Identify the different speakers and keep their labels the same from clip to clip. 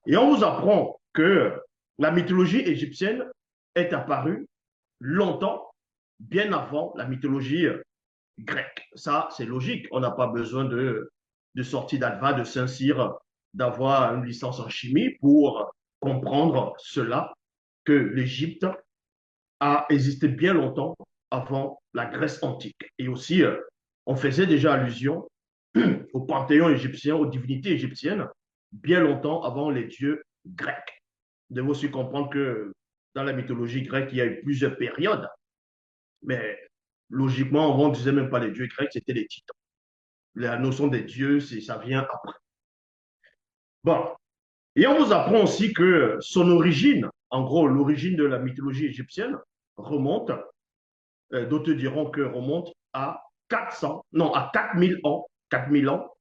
Speaker 1: Et on vous apprend que la mythologie égyptienne est apparue longtemps, bien avant la mythologie grecque. Ça, c'est logique. On n'a pas besoin de sortir d'Alva, de Saint-Cyr, d'avoir une licence en chimie pour comprendre cela, que l'Égypte a existé bien longtemps avant la Grèce antique. Et aussi, on faisait déjà allusion au panthéon égyptien, aux divinités égyptiennes, bien longtemps avant les dieux grecs. Vous devez aussi comprendre que dans la mythologie grecque, il y a eu plusieurs périodes, mais logiquement, on ne disait même pas les dieux grecs, c'était les titans. La notion des dieux, ça vient après. Bon, et on vous apprend aussi que son origine, en gros, l'origine de la mythologie égyptienne, remonte, d'autres diront que remonte à 400, non, à 4000 ans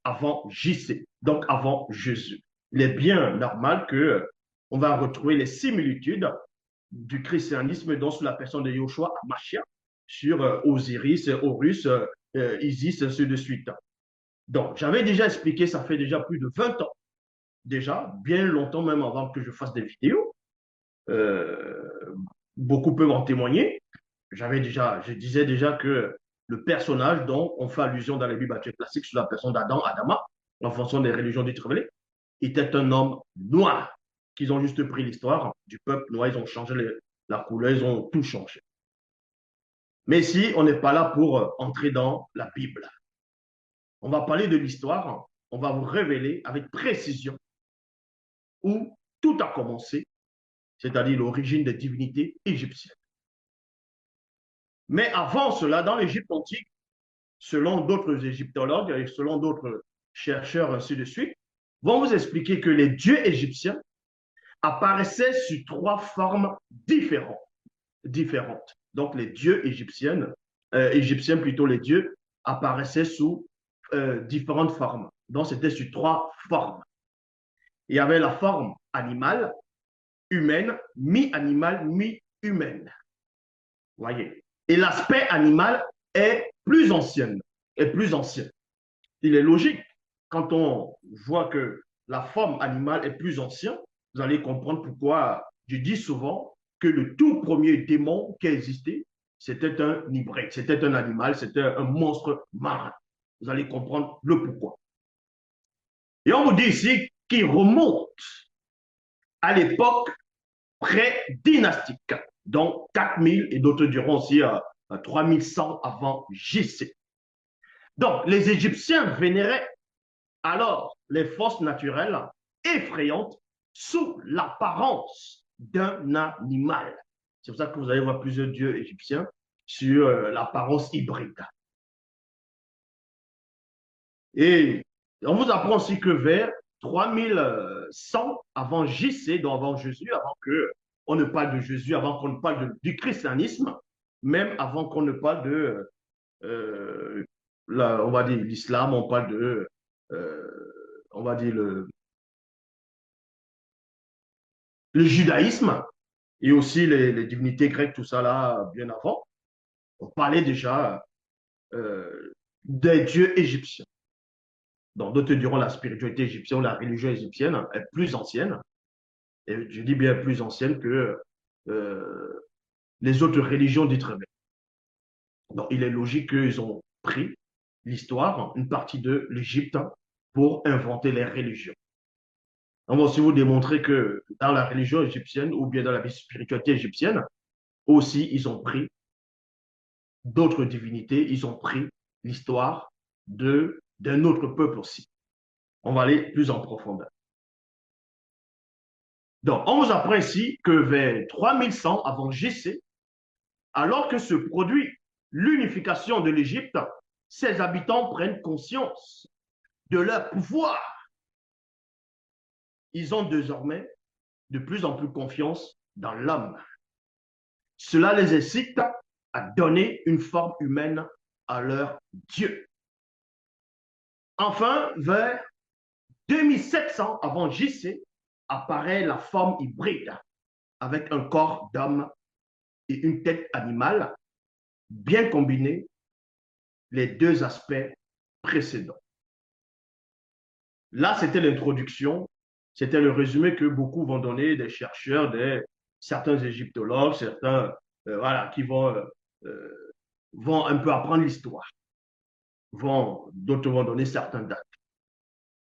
Speaker 1: avant JC, donc avant Jésus. Il est bien normal que on va retrouver les similitudes du christianisme dans sous la personne de Yoshua Mashiach sur Osiris, Horus, Isis, ainsi de suite. Donc, j'avais déjà expliqué, ça fait déjà plus de 20 ans, déjà, bien longtemps même avant que je fasse des vidéos. Euh, Beaucoup peuvent en témoigner. Je disais déjà que le personnage dont on fait allusion dans les Bibles classiques sur la personne d'Adam, Adama, en fonction des religions dites révélées, était un homme noir, qu'ils ont juste pris l'histoire du peuple noir, ils ont changé la couleur, ils ont tout changé. Mais ici, on n'est pas là pour entrer dans la Bible. On va parler de l'histoire, on va vous révéler avec précision où tout a commencé, c'est-à-dire l'origine des divinités égyptiennes. Mais avant cela, dans l'Égypte antique, selon d'autres égyptologues et selon d'autres chercheurs, ainsi de suite, vont vous expliquer que les dieux égyptiens apparaissaient sous trois formes différentes. Donc, les dieux égyptiens plutôt, les dieux apparaissaient sous différentes formes. Donc, c'était sous trois formes. Il y avait la forme animale, humaine, mi-animale, mi-humaine. Voyez. Et l'aspect animal est plus ancien, est plus ancien. Il est logique. Quand on voit que la forme animale est plus ancienne, vous allez comprendre pourquoi je dis souvent que le tout premier démon qui a existé, c'était un hybride, c'était un animal, c'était un monstre marin. Vous allez comprendre le pourquoi. Et on vous dit ici qu'il remonte à l'époque pré-dynastique, donc 4000 et d'autres diront aussi 3100 avant JC. Donc, les Égyptiens vénéraient alors les forces naturelles effrayantes sous l'apparence d'un animal. C'est pour ça que vous allez voir plusieurs dieux égyptiens sur l'apparence hybride. Et on vous apprend aussi que vers 3100 avant JC, donc avant Jésus, avant que on ne parle de Jésus, avant qu'on ne parle du christianisme, même avant qu'on ne parle de, on va dire l'islam, on parle de, on va dire le judaïsme et aussi les divinités grecques, tout ça là, bien avant, on parlait déjà des dieux égyptiens. Donc, d'autres diront la spiritualité égyptienne, la religion égyptienne est plus ancienne, et je dis bien plus ancienne que euh, les autres religions dites révélées. Donc, il est logique qu'ils ont pris l'histoire, une partie de l'Égypte, pour inventer les religions. On va aussi vous démontrer que dans la religion égyptienne ou bien dans la spiritualité égyptienne, aussi, ils ont pris d'autres divinités, ils ont pris l'histoire d'un autre peuple aussi. On va aller plus en profondeur. Donc, on vous apprend ici que vers 3100 avant JC, alors que se produit l'unification de l'Égypte, ses habitants prennent conscience de leur pouvoir. Ils ont désormais de plus en plus confiance dans l'homme. Cela les incite à donner une forme humaine à leur Dieu. Enfin, vers 2700 avant JC, apparaît la forme hybride avec un corps d'homme et une tête animale, bien combinés les deux aspects précédents. Là, c'était l'introduction C'était le résumé que beaucoup vont donner, des chercheurs, certains égyptologues, certains voilà, qui vont un peu apprendre l'histoire. D'autres vont donner certaines dates.